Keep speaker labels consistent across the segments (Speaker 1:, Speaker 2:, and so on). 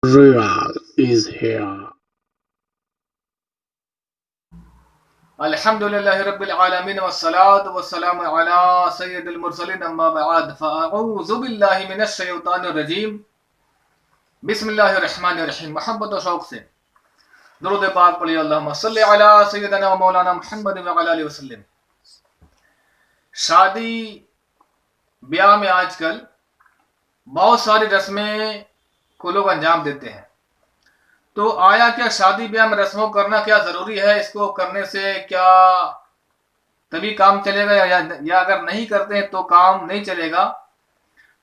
Speaker 1: Real is here.
Speaker 2: الحمدللہ رب العالمین والصلاة والسلام علی سید المرسلین اما بعد فاعوذ باللہ من الشیطان الرجیم بسم اللہ الرحمن الرحیم. محبت و شوق سے درود پاک پڑھیے. اللہم صلی علی سیدنا و مولانا محمد وعلی آلہ وسلم. شادی بیاہ میں آج کل بہت ساری رسمیں کو لوگ انجام دیتے ہیں. تو آیا کیا شادی بیاہ میں رسموں کرنا کیا ضروری ہے؟ اس کو کرنے سے کیا تبھی کام چلے گا یا اگر نہیں کرتے ہیں تو کام نہیں چلے گا؟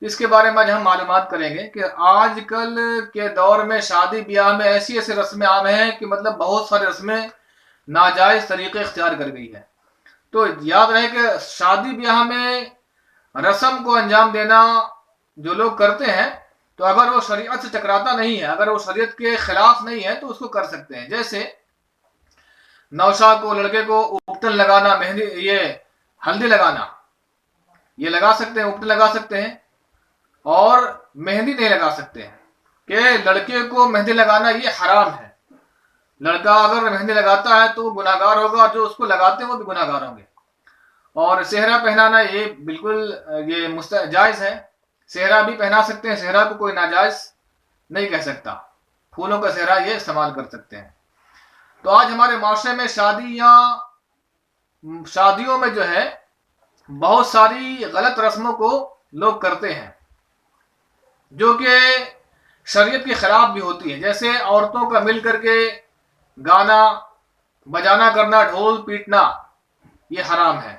Speaker 2: اس کے بارے میں آج ہم معلومات کریں گے کہ آج کل کے دور میں شادی بیاہ میں ایسی رسمیں عام ہیں کہ مطلب بہت ساری رسمیں ناجائز طریقے اختیار کر گئی ہے. تو یاد رہے کہ شادی بیاہ میں رسم کو انجام دینا جو لوگ کرتے ہیں تو اگر وہ شریعت سے ٹکراتا نہیں ہے، اگر وہ شریعت کے خلاف نہیں ہے تو اس کو کر سکتے ہیں. جیسے نوشا کو، لڑکے کو اپٹن لگانا، مہندی، یہ ہلدی لگانا، یہ لگا سکتے ہیں، اپٹن لگا سکتے ہیں، اور مہندی نہیں لگا سکتے ہیں کہ لڑکے کو مہندی لگانا یہ حرام ہے. لڑکا اگر مہندی لگاتا ہے تو وہ گناہ گار ہوگا، اور جو اس کو لگاتے ہیں وہ بھی گناہ گار ہوں گے. اور صحرا پہنانا یہ بالکل یہ جائز ہے. صحرا بھی پہنا سکتے ہیں، صحرا کو کوئی ناجائز نہیں کہہ سکتا. پھولوں کا صحرا یہ استعمال کر سکتے ہیں. تو آج ہمارے معاشرے میں شادیوں میں جو ہے بہت ساری غلط رسموں کو لوگ کرتے ہیں جو کہ شریعت کے خلاف بھی ہوتی ہے. جیسے عورتوں کا مل کر کے گانا بجانا کرنا، ڈھول پیٹنا، یہ حرام ہے.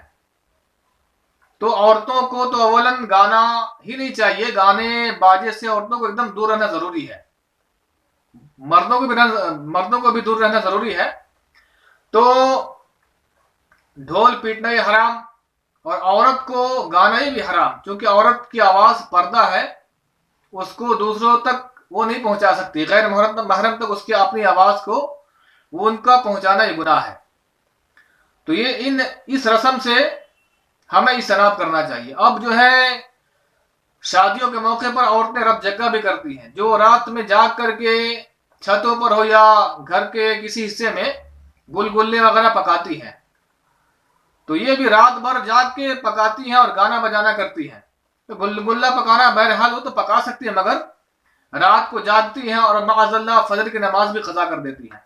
Speaker 2: تو عورتوں کو تو اولن گانا ہی نہیں چاہیے. گانے باجے سے عورتوں کو ایک دم دور رہنا ضروری ہے. مردوں کو بھی دور رہنا ضروری ہے. تو ڈھول پیٹنا یہ حرام، اور عورت کو گانا ہی بھی حرام، کیونکہ عورت کی آواز پردہ ہے، اس کو دوسروں تک وہ نہیں پہنچا سکتی. غیر محرم تک اس کی اپنی آواز کو وہ ان کا پہنچانا یہ گناہ ہے. تو یہ اس رسم سے ہمیں اجتناب کرنا چاہیے. اب جو ہے شادیوں کے موقع پر عورتیں رب جگہ بھی کرتی ہیں، جو رات میں جاگ کر کے چھتوں پر ہو یا گھر کے کسی حصے میں گلگلے وغیرہ پکاتی ہیں. تو یہ بھی رات بھر جاگ کے پکاتی ہیں اور گانا بجانا کرتی ہیں. تو گلگلہ پکانا بہرحال وہ تو پکا سکتی ہے، مگر رات کو جاگتی ہیں اور معاذ اللہ فجر کی نماز بھی قضا کر دیتی ہیں.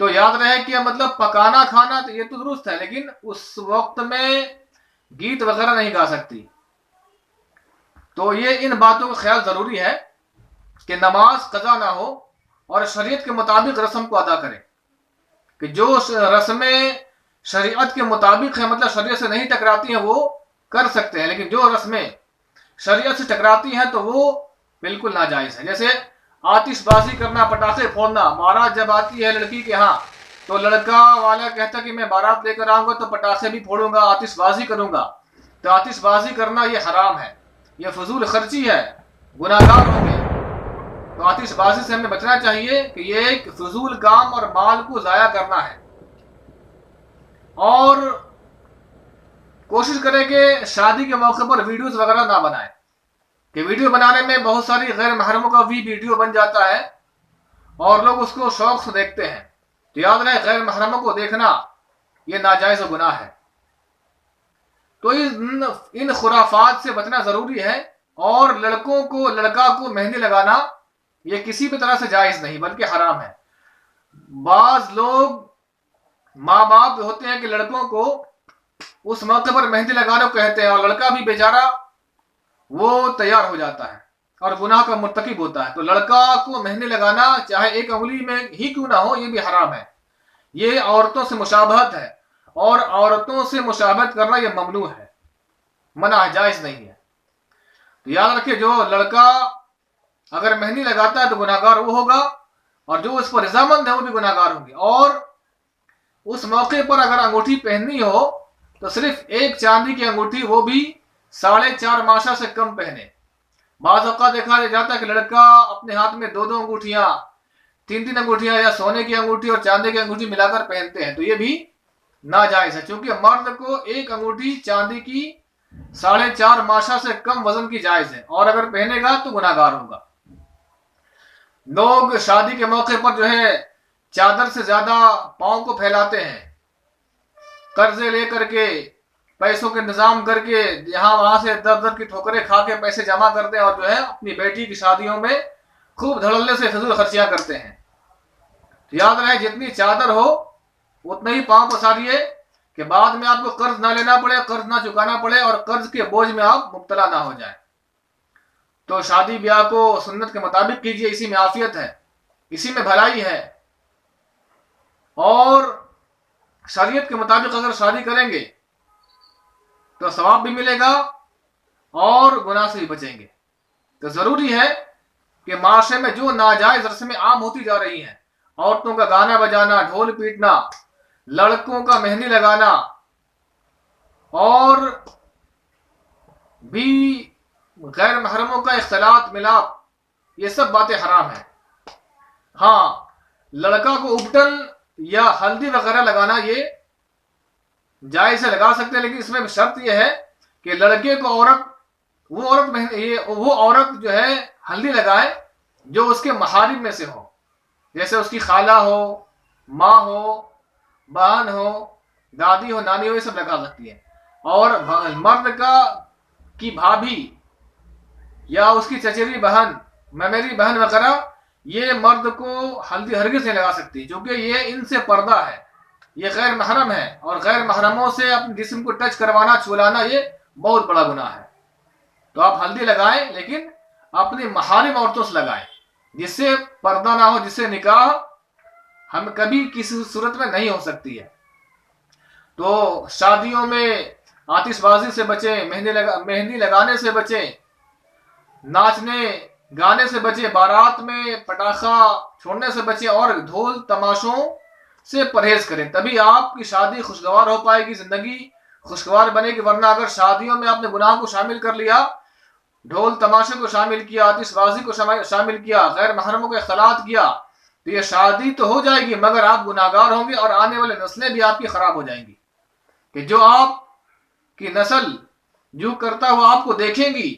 Speaker 2: تو یاد رہے کہ مطلب پکانا کھانا تو یہ تو درست ہے، لیکن اس وقت میں گیت وغیرہ نہیں گا سکتی. تو یہ ان باتوں کا خیال ضروری ہے کہ نماز قضا نہ ہو اور شریعت کے مطابق رسم کو ادا کرے. کہ جو رسمیں شریعت کے مطابق ہیں، مطلب شریعت سے نہیں ٹکراتی ہیں، وہ کر سکتے ہیں. لیکن جو رسمیں شریعت سے ٹکراتی ہیں تو وہ بالکل ناجائز ہے. جیسے آتش بازی کرنا، پٹاخے پھوڑنا. بارات جب آتی ہے لڑکی کے ہاں تو لڑکا والا کہتا کہ میں بارات لے کر آؤں گا تو پٹاخے بھی پھوڑوں گا، آتش بازی کروں گا. تو آتش بازی کرنا یہ حرام ہے، یہ فضول خرچی ہے، گناہ گار ہوں گے. تو آتش بازی سے ہمیں بچنا چاہیے کہ یہ ایک فضول کام اور مال کو ضائع کرنا ہے. اور کوشش کریں کہ شادی کے موقع پر ویڈیوز وغیرہ نہ بنائیں، کہ ویڈیو بنانے میں بہت ساری غیر محرموں کا بھی ویڈیو بن جاتا ہے اور لوگ اس کو شوق سے دیکھتے ہیں. تو یاد رہے غیر محرموں کو دیکھنا یہ ناجائز و گناہ ہے. تو ان خرافات سے بچنا ضروری ہے. اور لڑکا کو مہندی لگانا یہ کسی بھی طرح سے جائز نہیں بلکہ حرام ہے. بعض لوگ ماں باپ ہوتے ہیں کہ لڑکوں کو اس موقع پر مہندی لگانے کو کہتے ہیں، اور لڑکا بھی بیچارہ وہ تیار ہو جاتا ہے اور گناہ کا مرتکب ہوتا ہے. تو لڑکا کو مہندی لگانا چاہے ایک انگلی میں ہی کیوں نہ ہو، یہ بھی حرام ہے. یہ عورتوں سے مشابہت ہے، اور عورتوں سے مشابہت کرنا یہ ممنوع ہے، منع جائز نہیں ہے. تو یاد رکھیں جو لڑکا اگر مہندی لگاتا ہے تو گناہ گار وہ ہوگا، اور جو اس پر رضامند ہے وہ بھی گناہ گار ہوں گے. اور اس موقع پر اگر انگوٹھی پہننی ہو تو صرف ایک چاندی کی انگوٹھی، وہ بھی 4.5 ماشا سے کم پہنے. بعض اوقات دیکھا جاتا ہے کہ لڑکا اپنے ہاتھ میں 2 انگوٹھیاں، 3 انگوٹھیاں، یا سونے کی انگوٹھی اور چاندی کی انگوٹھی ملا کر پہنتے ہیں. تو یہ بھی ناجائز ہے، کیونکہ مرد کو ایک انگوٹھی چاندی کی 4.5 ماشا سے کم وزن کی جائز ہے، اور اگر پہنے گا تو گناہ گار ہوگا. لوگ شادی کے موقع پر جو ہے چادر سے زیادہ پاؤں کو پھیلاتے ہیں، قرضے لے کر کے، پیسوں کے انتظام کر کے، یہاں وہاں سے در در کی ٹھوکریں کھا کے پیسے جمع کرتے ہیں، اور جو ہے اپنی بیٹی کی شادیوں میں خوب دھڑلے سے فضول خرچیاں کرتے ہیں۔ یاد رہے جتنی چادر ہو اتنا ہی پاؤں پساریے کہ بعد میں آپ کو قرض نہ لینا پڑے، قرض نہ چکانا پڑے، اور قرض کے بوجھ میں آپ مبتلا نہ ہو جائیں۔ تو شادی بیاہ کو سنت کے مطابق کیجئے، اسی میں عافیت ہے، اسی میں بھلائی ہے، اور شریعت کے مطابق اگر شادی کریں گے تو ثواب بھی ملے گا اور گناہ سے بھی بچیں گے۔ تو ضروری ہے کہ معاشرے میں جو ناجائز رسمیں عام ہوتی جا رہی ہیں، عورتوں کا گانا بجانا، ڈھول پیٹنا، لڑکوں کا مہندی لگانا، اور بھی غیر محرموں کا اختلاط ملاپ، یہ سب باتیں حرام ہیں۔ ہاں، لڑکا کو ابٹن یا ہلدی وغیرہ لگانا یہ جائز سے لگا سکتے ہیں، لیکن اس میں شرط یہ ہے کہ لڑکے کو وہ عورت جو ہے ہلدی لگائے جو اس کے محارم میں سے ہو، جیسے اس کی خالہ ہو، ماں ہو، بہن ہو، دادی ہو، نانی ہو، یہ سب لگا سکتی ہے۔ اور مرد کی بھابھی یا اس کی چچیری بہن، ممیری بہن وغیرہ، یہ مرد کو ہلدی ہرگز نہیں لگا سکتی، کیونکہ یہ ان سے پردہ ہے، یہ غیر محرم ہے، اور غیر محرموں سے اپنے جسم کو ٹچ کروانا، چھولانا، یہ بہت بڑا گناہ ہے۔ تو آپ ہلدی لگائیں، لیکن اپنی محارم عورتوں سے لگائیں، جس سے پردہ نہ ہو، جس سے نکاح ہم کبھی کسی صورت میں نہیں ہو سکتی ہے۔ تو شادیوں میں آتش بازی سے بچیں، مہندی لگانے سے بچیں، ناچنے گانے سے بچیں، بارات میں پٹاخہ چھوڑنے سے بچیں، اور ڈھول تماشوں سے پرہیز کریں، تبھی آپ کی شادی خوشگوار ہو پائے گی، زندگی خوشگوار بنے گی۔ ورنہ اگر شادیوں میں آپ نے گناہ کو شامل کر لیا، ڈھول تماشے کو شامل کیا، آتش بازی کو شامل کیا، غیر محرموں کو اختلاط کیا، تو یہ شادی تو ہو جائے گی مگر آپ گناہگار ہوں گے، اور آنے والے نسلیں بھی آپ کی خراب ہو جائیں گی، کہ جو آپ کی نسل جو کرتا ہوا آپ کو دیکھیں گی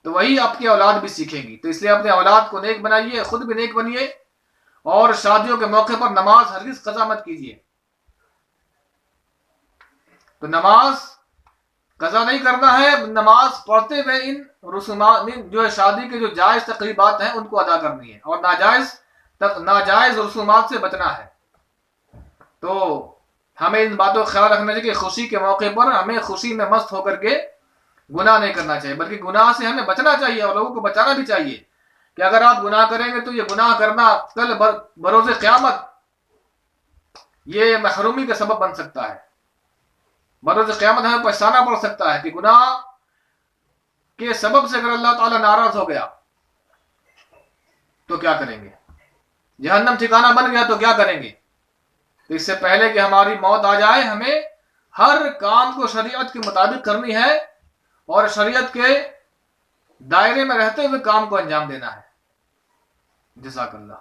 Speaker 2: تو وہی آپ کی اولاد بھی سیکھیں گی۔ تو اس لیے اپنے اولاد کو نیک بنائیے، خود بھی نیک بنیے، اور شادیوں کے موقع پر نماز ہرگز قضا مت کیجیے۔ تو نماز قضا نہیں کرنا ہے، نماز پڑھتے ہوئے ان رسومات جو ہے شادی کے جو جائز تقریبات ہیں ان کو ادا کرنی ہے، اور ناجائز رسومات سے بچنا ہے۔ تو ہمیں ان باتوں کا خیال رکھنا چاہیے کہ خوشی کے موقع پر ہمیں خوشی میں مست ہو کر کے گناہ نہیں کرنا چاہیے، بلکہ گناہ سے ہمیں بچنا چاہیے، اور لوگوں کو بچانا بھی چاہیے کہ اگر آپ گناہ کریں گے تو یہ گناہ کرنا کل بروز قیامت یہ محرومی کا سبب بن سکتا ہے، بروز قیامت ہمیں پچھتانا پڑ سکتا ہے کہ گناہ کے سبب سے اگر اللہ تعالیٰ ناراض ہو گیا تو کیا کریں گے، جہنم ٹھکانہ بن گیا تو کیا کریں گے۔ تو اس سے پہلے کہ ہماری موت آ جائے، ہمیں ہر کام کو شریعت کے مطابق کرنی ہے، اور شریعت کے دائرے میں رہتے ہوئے کام کو انجام دینا ہے۔ جزاک اللہ۔